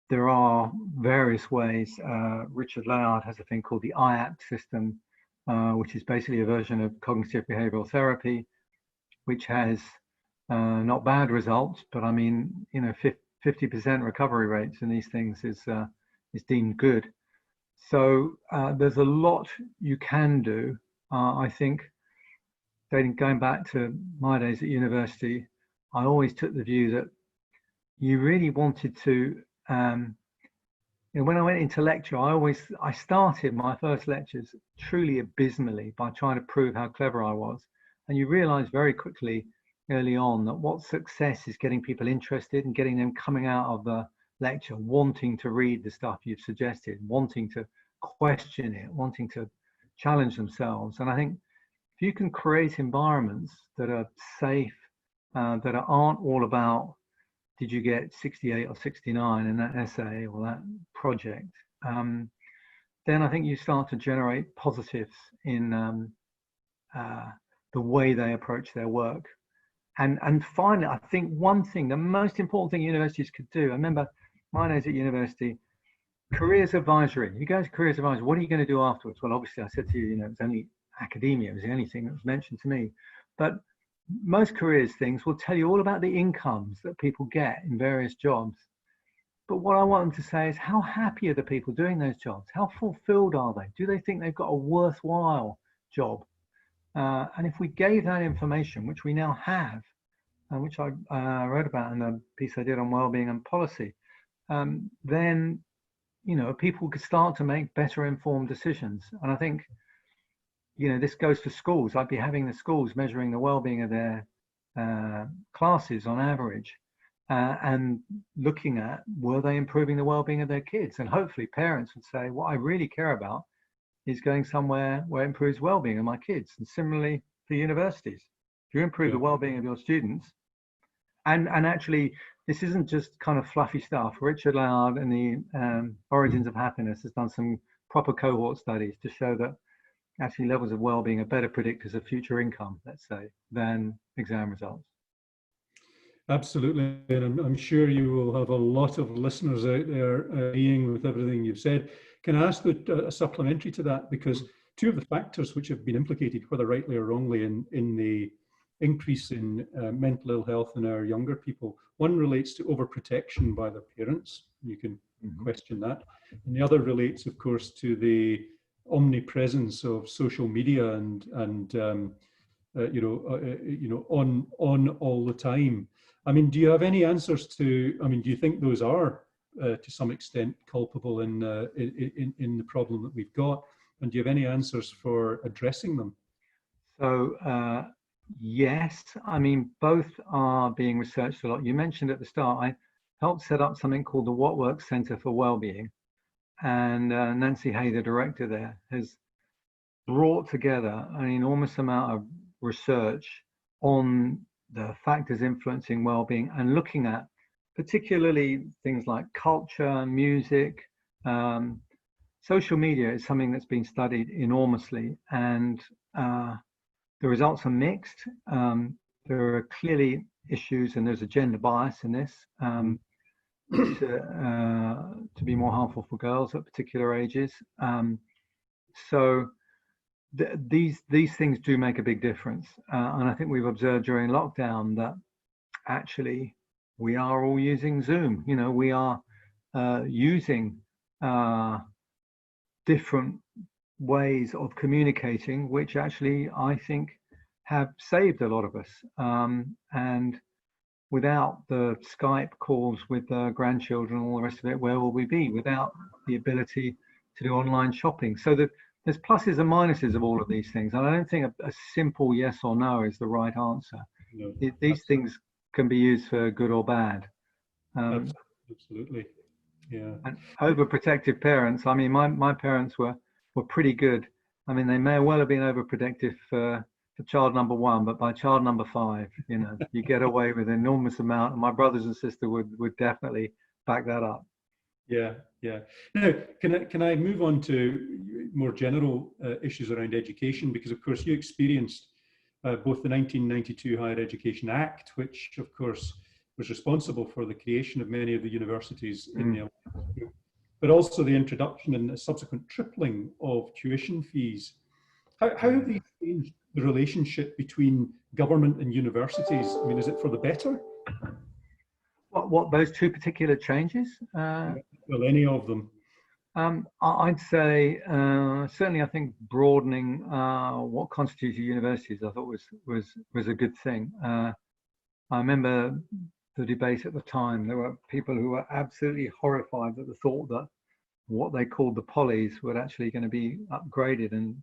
There are various ways. Richard Layard has a thing called the IACT system, which is basically a version of cognitive behavioral therapy, which has not bad results, but I mean, 50% recovery rates in these things is deemed good. So there's a lot you can do. I think, going back to my days at university, I always took the view that you really wanted to, when I went into lecture, I started my first lectures truly abysmally by trying to prove how clever I was. And you realize very quickly early on that what success is getting people interested and getting them coming out of the lecture wanting to read the stuff you've suggested, wanting to question it, wanting to challenge themselves. And I think if you can create environments that are safe, that aren't all about, did you get 68 or 69 in that essay or that project, then I think you start to generate positives in the way they approach their work. And finally, I think one thing, the most important thing universities could do, I remember my days at university, careers advisory. You go to careers advisory, what are you going to do afterwards? Well, obviously, I said to you, it was only academia, it was the only thing that was mentioned to me. But most careers things will tell you all about the incomes that people get in various jobs. But what I want them to say is, how happy are the people doing those jobs? How fulfilled are they? Do they think they've got a worthwhile job? And if we gave that information, which we now have, and which I wrote about in a piece I did on wellbeing and policy, then people could start to make better informed decisions. And I think this goes to schools. I'd be having the schools measuring the well-being of their classes on average, and looking at, were they improving the well-being of their kids? And hopefully parents would say, what I really care about is going somewhere where it improves well-being of my kids. And similarly for universities, if you improve the well-being of your students, and actually this isn't just kind of fluffy stuff. Richard Layard in the Origins of Happiness has done some proper cohort studies to show that actually levels of well-being are better predictors of future income, let's say, than exam results. Absolutely, and I'm sure you will have a lot of listeners out there agreeing with everything you've said. Can I ask a supplementary to that? Because two of the factors which have been implicated, whether rightly or wrongly, in the increase in mental ill health in our younger people, one relates to overprotection by their parents. You can question that. And the other relates, of course, to the omnipresence of social media and on all the time. I mean, do you have any answers to? I mean, do you think those are to some extent culpable in the problem that we've got? And do you have any answers for addressing them? So yes, I mean, both are being researched a lot. You mentioned at the start, I helped set up something called the What Works Center for Wellbeing, and Nancy Hay, the director there, has brought together an enormous amount of research on the factors influencing well-being and looking at particularly things like culture, music. Social media is something that's been studied enormously, and the results are mixed. There are clearly issues, and there's a gender bias in this, to be more harmful for girls at particular ages. So these things do make a big difference, and I think we've observed during lockdown that actually we are all using Zoom. We are using different ways of communicating, which actually I think have saved a lot of us. And without the Skype calls with grandchildren and all the rest of it, where will we be without the ability to do online shopping? So there's pluses and minuses of all of these things. And I don't think a simple yes or no is the right answer. No, these things can be used for good or bad. Absolutely, yeah. And overprotective parents, I mean, my parents were were pretty good. I mean, they may well have been overprotective for child number 1, but by child number 5, you know, you get away with an enormous amount. And my brothers and sister would definitely back that up. Yeah, yeah. Now, can I move on to more general issues around education? Because of course you experienced both the 1992 Higher Education Act, which of course was responsible for the creation of many of the universities in the Alliance Group, but also the introduction and the subsequent tripling of tuition fees. How have these changed the relationship between government and universities? I mean, is it for the better? What those two particular changes? Well, any of them. I'd say certainly. I think broadening what constitutes a university, I thought was a good thing. I remember the debate at the time. There were people who were absolutely horrified at the thought that what they called the polys were actually going to be upgraded, and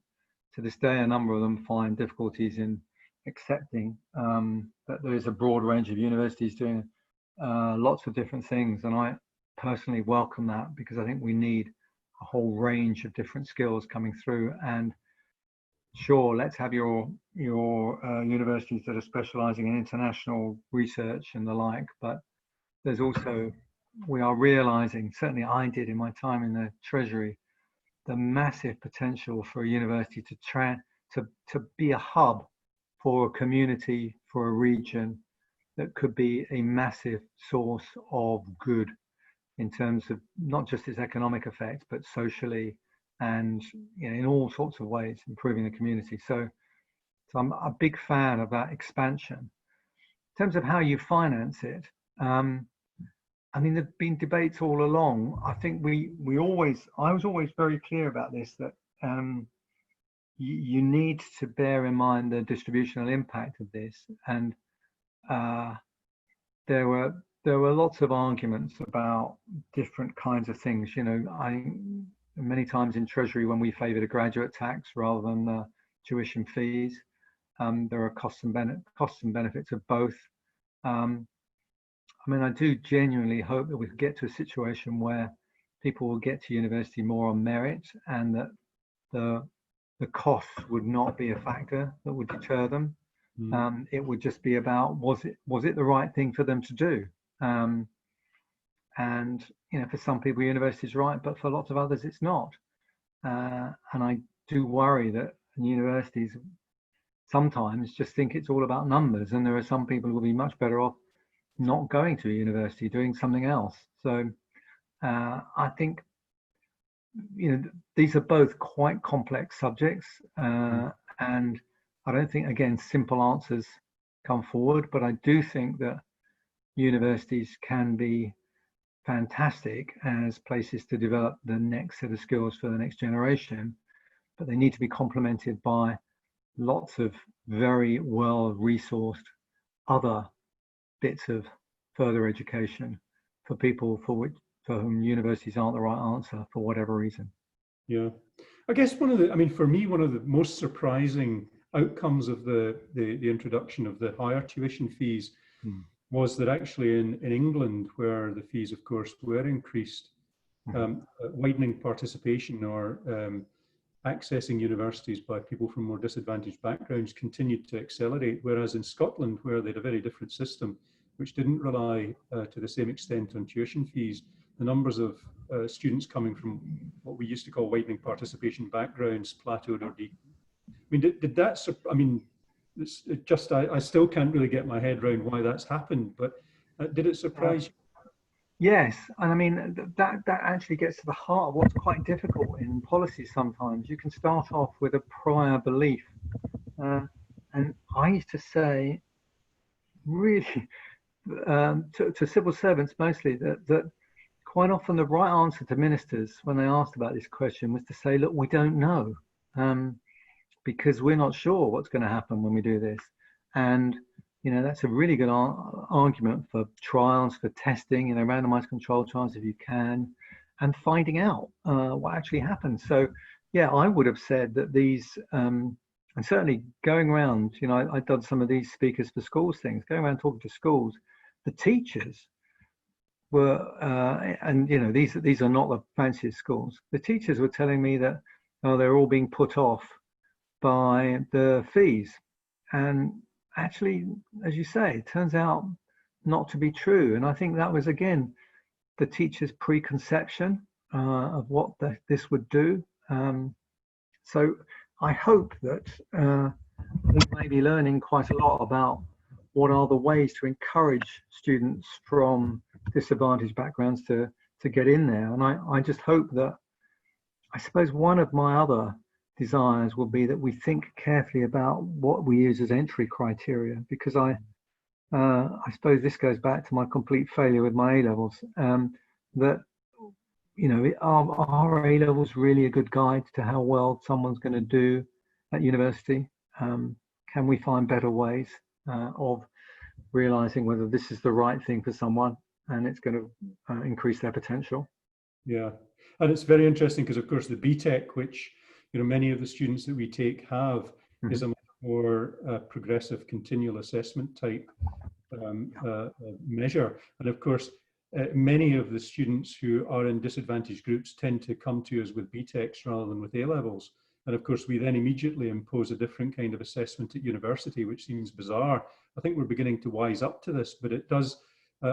to this day, a number of them find difficulties in accepting that there is a broad range of universities doing lots of different things. And I personally welcome that, because I think we need a whole range of different skills coming through. And sure, let's have your universities that are specializing in international research and the like, but there's also, we are realizing, certainly I did in my time in the Treasury, the massive potential for a university to be a hub for a community, for a region, that could be a massive source of good in terms of not just its economic effect, but socially and, you know, in all sorts of ways, improving the community. So I'm a big fan of that expansion. In terms of how you finance it, I mean, there've been debates all along. I think I was always very clear about this, that you need to bear in mind the distributional impact of this. And there were lots of arguments about different kinds of things. You know, many times in Treasury, when we favoured a graduate tax rather than tuition fees, there are costs and benefits of both. I mean, I do genuinely hope that we can get to a situation where people will get to university more on merit, and that the cost would not be a factor that would deter them. It would just be about, was it the right thing for them to do? And you know, for some people, university is right, but for lots of others, it's not. And I do worry that universities sometimes just think it's all about numbers, and there are some people who will be much better off not going to a university, doing something else. So I think, you know, these are both quite complex subjects, and I don't think, again, simple answers come forward, but I do think that universities can be fantastic as places to develop the next set of skills for the next generation, but they need to be complemented by lots of very well-resourced other bits of further education for people for whom universities aren't the right answer for whatever reason. Yeah, I guess one of the most surprising outcomes of the introduction of the higher tuition fees was that actually in England, where the fees, of course, were increased, widening participation or accessing universities by people from more disadvantaged backgrounds continued to accelerate, whereas in Scotland, where they had a very different system, which didn't rely to the same extent on tuition fees, the numbers of students coming from what we used to call widening participation backgrounds plateaued or decreased. I mean, did that, I mean, it just, I still can't really get my head around why that's happened, but did it surprise you? Yes, and I mean, that actually gets to the heart of what's quite difficult in policy sometimes. You can start off with a prior belief. And I used to say, really, to civil servants mostly, that quite often the right answer to ministers when they asked about this question was to say, look, we don't know, because we're not sure what's going to happen when we do this. And you know, that's a really good argument for trials, for testing, you know, randomized controlled trials if you can, and finding out what actually happens. So, yeah, I would have said that these, and certainly going around, you know, I've done some of these speakers for schools things, going around talking to schools, the teachers were, and you know, these are not the fanciest schools. The teachers were telling me that they're all being put off by the fees. And actually, as you say, it turns out not to be true. And I think that was, again, the teacher's preconception of what this would do. So I hope that we may be learning quite a lot about what are the ways to encourage students from disadvantaged backgrounds to get in there. And I just hope that, I suppose one of my other desires will be that we think carefully about what we use as entry criteria, because I suppose this goes back to my complete failure with my A-levels, that, you know, are A-levels really a good guide to how well someone's going to do at university? Can we find better ways of realizing whether this is the right thing for someone and it's going to increase their potential? Yeah, and it's very interesting because, of course, the BTEC, which, you know, many of the students that we take have, is a much more progressive continual assessment type measure. And of course, many of the students who are in disadvantaged groups tend to come to us with BTECs rather than with A-levels. And of course, we then immediately impose a different kind of assessment at university, which seems bizarre. I think we're beginning to wise up to this, but it does,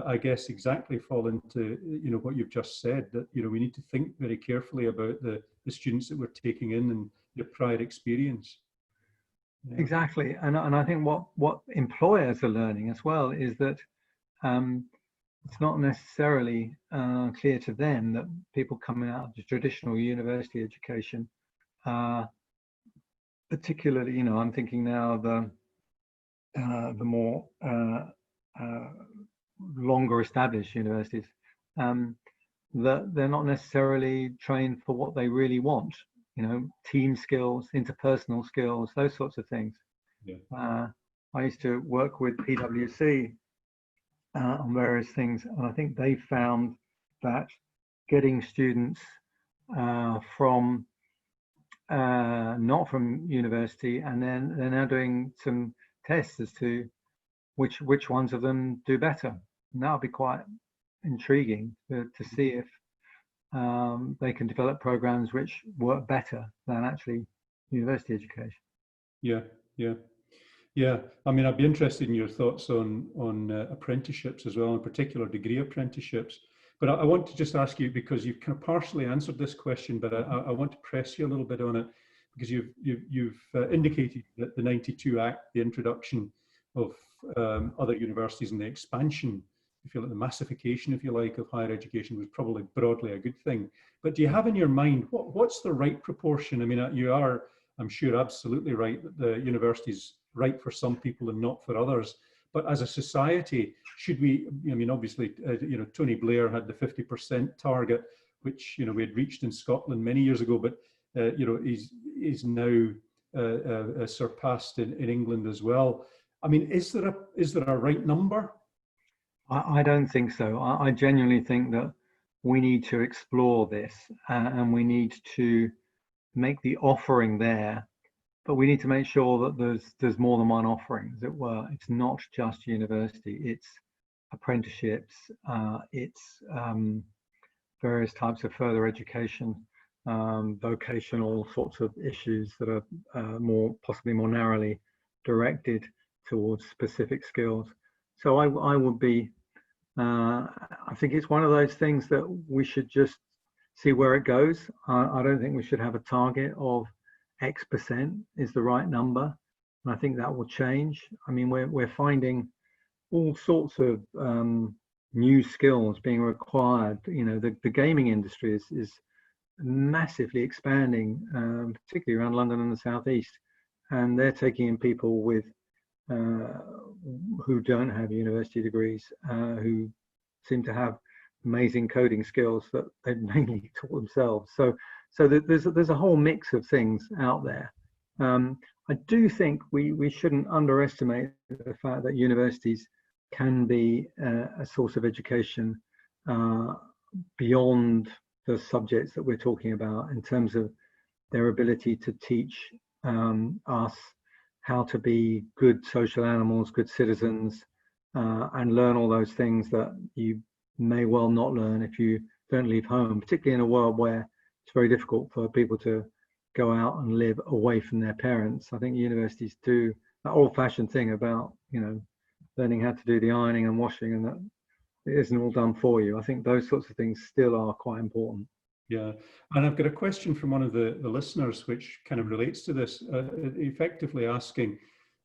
I guess, exactly fall into, you know, what you've just said, that, you know, we need to think very carefully about the students that we're taking in and their prior experience. Yeah. Exactly. And I think what employers are learning as well is that it's not necessarily clear to them that people coming out of the traditional university education, particularly, you know, I'm thinking now the more longer established universities, that they're not necessarily trained for what they really want, you know, team skills, interpersonal skills, those sorts of things. Yeah. I used to work with PwC on various things, and I think they found that getting students from not from university, and then they're now doing some tests as to which ones of them do better. And that'll be quite intriguing to see if they can develop programs which work better than actually university education. Yeah, yeah. Yeah, I mean, I'd be interested in your thoughts on apprenticeships as well, in particular degree apprenticeships. But I want to just ask you, because you've kind of partially answered this question, but I want to press you a little bit on it, because you've indicated that the '92 Act, the introduction of other universities and the expansion, if you like, the massification, if you like, of higher education was probably broadly a good thing. But do you have in your mind what's the right proportion? I mean, you are, I'm sure, absolutely right that the university's right for some people and not for others. But as a society, should we, I mean, obviously, you know, Tony Blair had the 50% target, which, you know, we had reached in Scotland many years ago, but, you know, is now surpassed in England as well. I mean, is there a right number? I don't think so. I genuinely think that we need to explore this and we need to make the offering there. But we need to make sure that there's more than one offering, as it were. It's not just university, it's apprenticeships, it's various types of further education, vocational sorts of issues that are possibly more narrowly directed towards specific skills. So I would be, I think it's one of those things that we should just see where it goes. I don't think we should have a target of X% is the right number, and I think that will change. I mean, we're finding all sorts of new skills being required. You know, the gaming industry is massively expanding, particularly around London and the southeast, and they're taking in people with who don't have university degrees, who seem to have amazing coding skills that they've mainly taught themselves. So there's a whole mix of things out there. I do think we shouldn't underestimate the fact that universities can be a source of education beyond the subjects that we're talking about, in terms of their ability to teach us how to be good social animals, good citizens, and learn all those things that you may well not learn if you don't leave home, particularly in a world where it's very difficult for people to go out and live away from their parents. I think universities do that old-fashioned thing about, learning how to do the ironing and washing, and that it isn't all done for you. I think those sorts of things still are quite important. Yeah, and I've got a question from one of the listeners which kind of relates to this, effectively asking,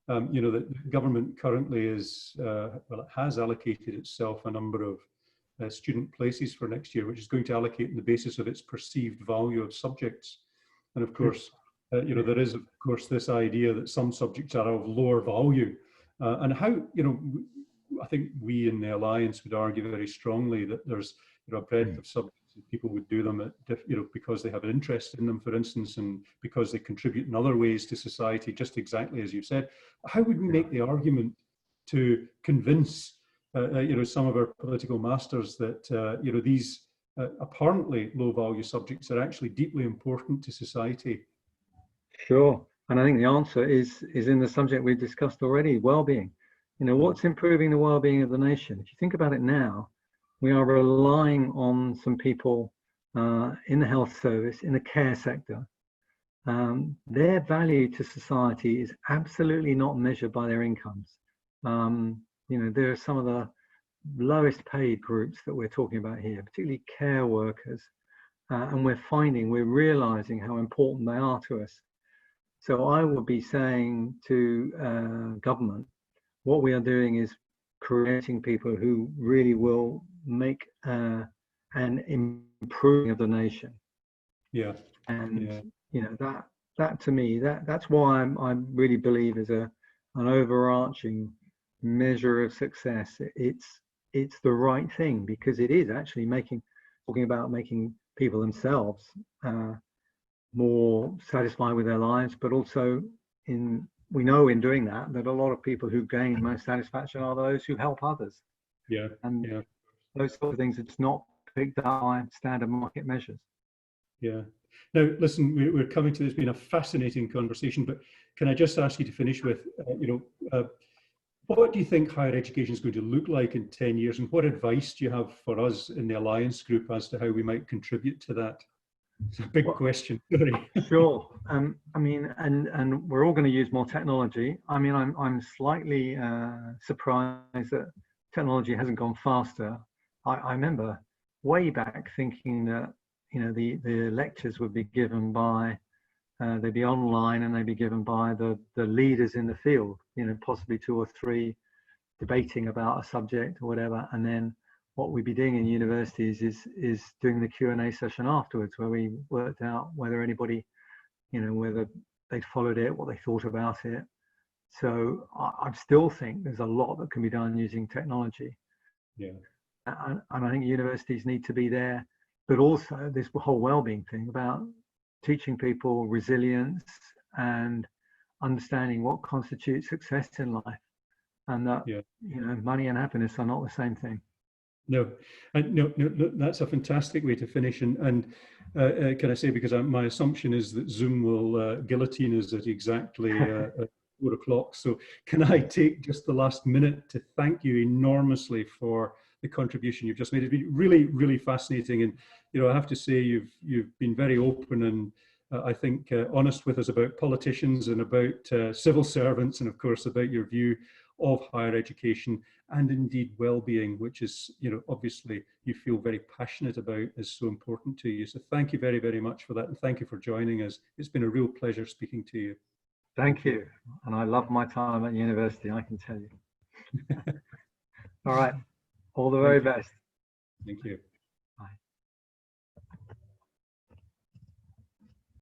that the government currently is, well, it has allocated itself a number of student places for next year, which is going to allocate on the basis of its perceived value of subjects. And of course, there is, of course, this idea that some subjects are of lower value. And how, I think we in the Alliance would argue very strongly that there's a breadth of subjects. People would do them because they have an interest in them, for instance, and because they contribute in other ways to society, just exactly as you said. How would we make the argument to convince some of our political masters that these apparently low value subjects are actually deeply important to society? Sure, and I think the answer is in the subject we've discussed already: well-being. What's improving the well-being of the nation? If you think about it now, we are relying on some people in the health service, in the care sector. Their value to society is absolutely not measured by their incomes. There are some of the lowest paid groups that we're talking about here, particularly care workers, and we're realizing how important they are to us. So I would be saying to government, what we are doing is creating people who really will make an improving of the nation. Yeah. And that to me, that's why I really believe is an overarching measure of success. It's the right thing, because it is actually talking about making people themselves more satisfied with their lives, but also we know in doing that a lot of people who gain most satisfaction are those who help others. Yeah. And yeah. those sort of things, it's not picked up by standard market measures. Yeah. Now, listen, we're coming to this being a fascinating conversation, but can I just ask you to finish with, what do you think higher education is going to look like in 10 years, and what advice do you have for us in the Alliance group as to how we might contribute to that? It's a big question. Sure. And we're all going to use more technology. I'm slightly surprised that technology hasn't gone faster. I remember way back thinking that the lectures would be given by they'd be online, and they'd be given by the leaders in the field, possibly 2 or 3 debating about a subject or whatever, and then what we'd be doing in universities is doing the Q&A session afterwards, where we worked out whether anybody, whether they'd followed it, what they thought about it. So I still think there's a lot that can be done using technology. Yeah. And I think universities need to be there, but also this whole well-being thing about teaching people resilience and understanding what constitutes success in life, and that money and happiness are not the same thing. No, that's a fantastic way to finish. And can I say, because my assumption is that Zoom will guillotine us at exactly 4 o'clock. So can I take just the last minute to thank you enormously for the contribution you've just made? It's been really, really fascinating. And, I have to say, you've been very open and I think honest with us about politicians and about civil servants, and of course about your view of higher education and indeed well-being, which is, obviously you feel very passionate about, is so important to you. So thank you very, very much for that. And thank you for joining us. It's been a real pleasure speaking to you. Thank you. And I love my time at university, I can tell you. All right. All the very best. Thank you.